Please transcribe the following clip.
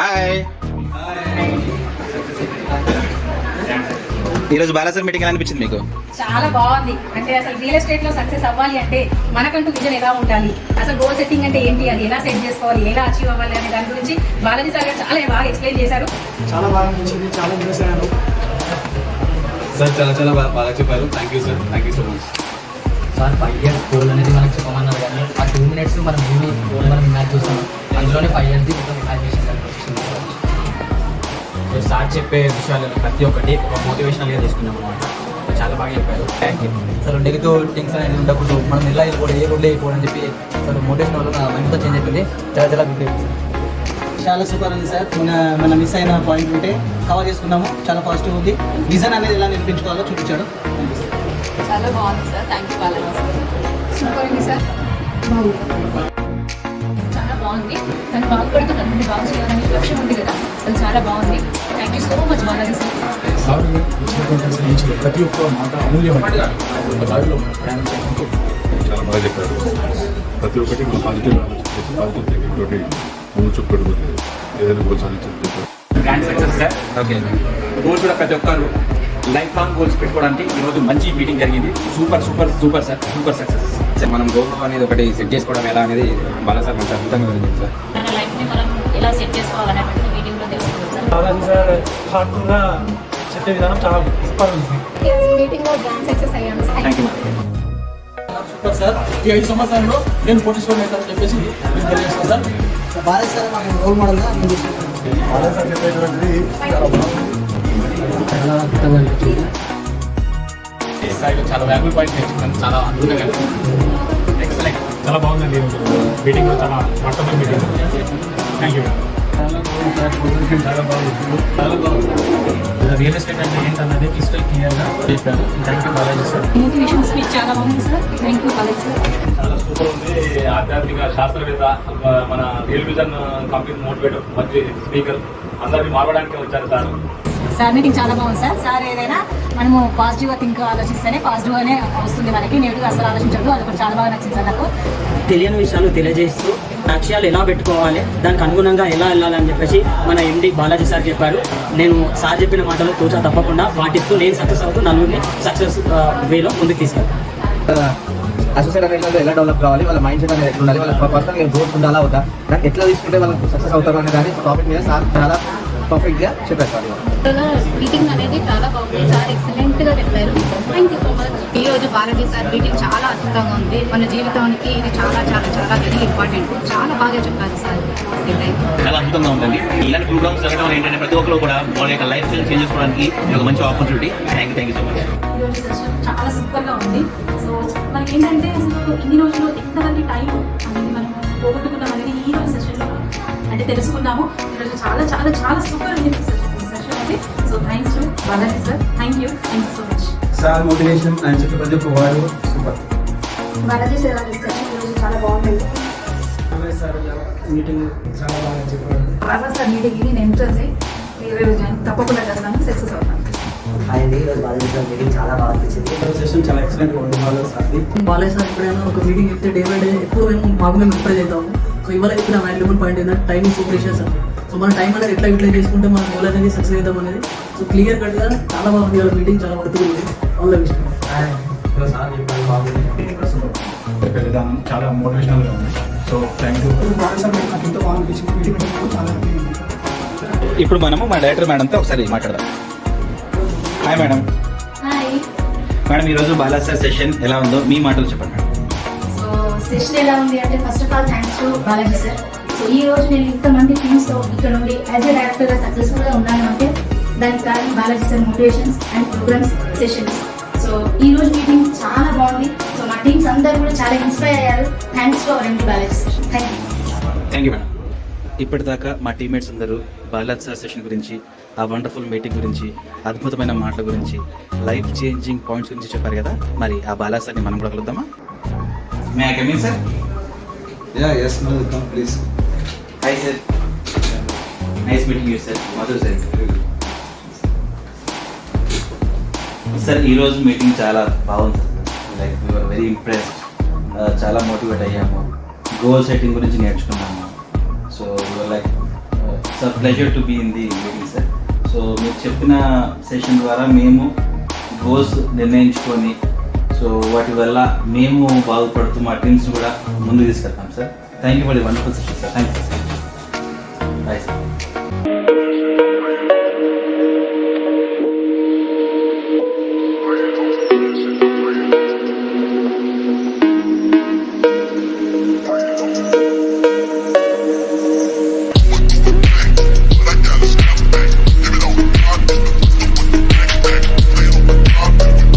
Hi. ఈరోజు బాలాసర్ meeting ఎలా అనిపించింది మీకు? చాలా బాగుంది. అంటే అసలు రియల్ ఎస్టేట్ లో సక్సెస్ అవ్వాలి అంటే మనకంటూ విజన్ ఎలా ఉండాలి, అసలు గోల్ సెట్టింగ్ అంటే ఏంటి, అది ఎలా సెట్ చేసుకోవాలి, ఎలా అచీవ్ అవ్వాలి అనే దాని గురించి బాలాజీ సార్ గారు చాలా బాగా ఎక్స్ప్లెయిన్ చేశారు. చాలా బాగా అనిపించింది, చాలా ఇంట్రెస్ట్ అయ్యాను సార్. చాలా బాగా చెప్పారు. Thank you sir, thank you so much sir. 5 years goal అనేది మనకు చెప్పమన్నారు కానీ ఆ 2 minutes మనం ఏమి గోల్ మనం మ్యాచ్ చూస్తాం, అందులోనే 5 years మొత్తం మ్యాచ్ చేసేసారు. సార్ చెప్పే విషయాలు ప్రతి ఒక్కటి ఒక మోటివేషనల్గా తీసుకున్నాం అనమాట. చాలా బాగా చెప్పారు. Thank you. అసలు నెగిటివ్ థింగ్స్ అనేది ఉండకూడదు, మనం ఎలా వెళ్ళిపోవడం, ఏ రోడ్లో వెళ్ళిపోవడం అని చెప్పి అసలు మోటివేషన్ వల్ల నా మైండ్తో చేంజ్ అయిపోయింది. చాలా గుడ్ అయిపోయింది. చాలా సూపర్ ఉంది సార్. మన మిస్ అయిన పాయింట్ ఉంటే కవర్ చేసుకున్నాము. చాలా పాజిటివ్ ఉంది. విజన్ అనేది ఎలా నిర్మించుకోవాలో చూపించాడు. చాలా బాగుంది sir. Thank you Balaji sir. Super ఉంది సార్. చాలా బాగుంది. తను బాగుపడుతున్నాను, అంటే బాగా చేయాలని లక్ష్యం ఉంది కదా, అది చాలా బాగుంది. Thank you so much Balaji sir. Sir ఇచ్చినటువంటి స్పీచ్లో ప్రతి ఒక్క మాట అమూల్యమైన ఒక దారిలో మన ప్రయాణం చేయడానికి చాలా బాగా చెప్పారు. ప్రతి ఒక్కటి మనం పాజిటివ్ ఆలోచించేసి పాజిటివ్ థింకింగ్ తోటి ముందు చూపు పెడుతుంది. ఏదైనా గోల్ సాధించారు. Grand success sir. Okay, goals కూడా ప్రతి ఒక్కరు లైఫ్ లాంగ్ గోల్స్ పెట్టుకోవడానికి ఈరోజు మంచి మీటింగ్ జరిగింది. Super super super sir, super success. మనం గోల్ అనేది ఒకటి సెట్ చేసుకోవడం ఎలా అనేది బాలా సార్ మంచి అద్భుతంగా వివరించారు సార్. మన లైఫ్ని మనం ఎలా సెట్ చేసుకోవాలనేటువంటి మీటింగ్లో తెలుసుకుంటాం సార్. బాలాజీ సార్ హార్ట్ఫుల్గా చెప్పే విధానం చాలా సూపర్ ఉంది. మీటింగ్లో గ్రాండ్ సక్సెస్ అయ్యాము. Thank you. Super sir. ఈ 5 సంవత్సరాల్లో నేను కోటీశ్వరుని అవుతానని చెప్పేసి నేను తెలియజేస్తాను సార్. బాలాజీ సార్ మాకు రోల్ మోడల్గా బాలా సార్ చెప్పేటువంటిది చాలా బాగుంది. చాలా అద్భుతంగా అనిపించింది. చాలా వాల్యూ పాయింట్ నేర్చుకున్నాను. చాలా అద్భుతంగా ఎక్సలెంట్. చాలా బాగుందండి మీటింగ్. చాలా వర్తబుల్ మీటింగ్. Thank you. చాలా బాగుంది. రియల్ ఎస్టేట్ అంటే ఏంటన్నది క్రిస్టల్ క్లియర్గా చెప్పారు. Thank you Balaji sir. Motivation speech చాలా బాగుంది sir. Thank you Balaji sir. చాలా సూపర్ ఉంది. ఆధ్యాత్మిక శాస్త్రవేత్త, మన రియల్ విజన్ కంపెనీ మోటివేటర్, మంచి స్పీకర్, అందరినీ మారడానికి వచ్చారు సార్. సార్ మీటింగ్ చాలా బాగుంది సార్. సార్ ఏదైనా మనము పాజిటివ్గా థింక్ ఆలోచిస్తేనే పాజిటివ్గానే వస్తుంది మనకి, నెగిటివ్గా అసలు ఆలోచించదు. అది కూడా చాలా బాగా నచ్చింది సార్ నాకు. తెలియని విషయాలు తెలియజేస్తూ లక్ష్యాలు ఎలా పెట్టుకోవాలి, దానికి అనుగుణంగా ఎలా వెళ్ళాలని చెప్పేసి మన ఎండి బాలాజీ సార్ చెప్పారు. నేను సార్ చెప్పిన మాటలు తోచా తప్పకుండా పాటిస్తూ నేను సక్సెస్ అవుతూ నలుగురిని సక్సెస్ వేలో ముందుకు తీసుకెళ్తాను. అసోసియేట్ అనేది ఎలా డెవలప్ కావాలి, వాళ్ళ మైండ్ సెట్ అనేది ఎట్లా ఉండాలి, వాళ్ళ పర్సనల్ గ్రోత్ ఉండాలా అవుతా, నాకు ఎట్లా తీసుకుంటే వాళ్ళకి సక్సెస్ అవుతారు అనే దాని టాపిక్ మీద సార్ చాలా పర్ఫెక్ట్గా చెప్పారు సార్. మీటింగ్ అనేది చాలా బాగుంది సార్. ఎక్సలెంట్గా చెప్పారు. Thank you so much. ఈరోజు బాలాజీ సార్ మీటింగ్ చాలా అద్భుతంగా ఉంది. మన జీవితానికి ఇది చాలా చాలా చాలా వెరీ ఇంపార్టెంట్. చాలా బాగా చెప్పారు సార్. చాలా అద్భుతంగా ఉంటుంది. ఇలాంటి ప్రోగ్రామ్స్ జరగడం వల్ల ఏంటంటే ప్రతి ఒక్కరు కూడా వాళ్ళ యొక్క లైఫ్ స్టైల్ చేంజ్ చేసుకోవడానికి ఇది ఒక మంచి opportunity. Thank you so much. ఈరోజు సెషన్ చాలా సూపర్గా ఉంది. సో మనకి ఏంటంటే అసలు ఇన్ని రోజులు ఎంతమంది టైం అనేది మనం పోగొట్టుకున్నాం అనేది ఈ రోజు సెషన్లో అంటే తెలుసుకున్నాము. ఈరోజు చాలా చాలా చాలా సూపర్ ఉంది సెషన్ అది. So thanks to Balaji sir. Thank you so much sir motivation ఆయన చెప్పే ప్రతి ఒక్క వారు సూపర్. బాలాజీ సార్ సెషన్ ఈరోజు చాలా బాగుంటుంది. సార్ మీటింగ్ చాలా బాగా చెప్పారు. బాగా సార్ మీటింగ్ ఇది నేను ఎంట్రన్స్ మీరు తప్పకుండా చేస్తాను, సక్సెస్ అవుతాను. అండి ఈరోజు బాలాజీ సార్ మీటింగ్ చాలా బాగా అనిపించింది. సెషన్ చాలా ఎక్సలెంట్గా ఉంది బాలాజీ సార్ది. బాలాజీ సార్ ఎప్పుడైనా ఒక మీటింగ్ చెప్తే డే బై డే ఎప్పుడు మేము ప్రిపేర్ అవుతాము. సో ఇవాళ చెప్పిన వాల్యుబుల్ పాయింట్ ఏంటంటే time is so precious sir. So మన టైం అనేది ఎట్లా యూటిలైజ్ చేసుకుంటే మన గోల్ అనేది సక్సెస్ అవుతాం అనేది సో క్లియర్ కట్గా చాలా బాగుంది. వాళ్ళ మీటింగ్ చాలా వర్తులు ఆల్ ద బెస్ట్. సార్ చెప్పారు బాగుంది. చెప్పే విధానం చాలా మోటివేషనల్గా ఉంది. So thank you. Balaji sir నాకు ఎంతో బాగా అనిపించింది. మీటింగ్ చాలా హ్యాపీగా ఉంది. ఇప్పుడు మనము మా డైరెక్టర్ మేడంతో ఒకసారి మాట్లాడదాం. Hi madam. హాయ్ మేడం, ఈరోజు బాలా సార్ సెషన్ ఎలా ఉందో మీ మాటలు చెప్పండి మేడం. సో సెషన్ ఎలా ఉంది అంటే first of all thanks to Balaji sir. So ఈ రోజు నేను ఇంతమంది టీమ్స్తో ఇక్కడ నుండి యాజ్ ఏ డైరెక్టర్గా సక్సెస్ఫుల్గా ఉన్నాను అంటే దానికి కారణం Balaji sir motivations and programmes sessions. So ఈ రోజు మీటింగ్ చాలా బాగుంది. సో మా టీమ్స్ అందరూ కూడా చాలా ఇన్స్పైర్ అయ్యారు. Thanks to our MD Balaji sir. Thank you. Thank you madam. ఇప్పటిదాకా మా టీమ్మేట్స్ అందరూ బాలాజీ సార్ సెషన్ గురించి, ఆ వండర్ఫుల్ మీటింగ్ గురించి, అద్భుతమైన మాటల గురించి, లైఫ్ చేంజింగ్ పాయింట్స్ గురించి చెప్పారు కదా. మరి ఆ బాలాజీ సార్ని మనం కూడా కలుద్దామా? May I come in sir? Yes please. Hi sir, nice meeting you sir. Madhu sir. Sir ఈరోజు మీటింగ్ చాలా బాగుంది. Like we are very impressed. చాలా మోటివేట్ అయ్యాము. గోల్ సెట్టింగ్ గురించి నేర్చుకున్నాము. So like sir pleasure to be in the meeting sir. So మీరు చెప్పిన session ద్వారా మేము గోల్స్ నిర్ణయించుకొని సో వాటి వల్ల మేము బాగుపడుతూ మా టీమ్స్ కూడా ముందుకు తీసుకెళ్తాం sir. Thank you for the wonderful session sir. Thank you sir. Bye sir.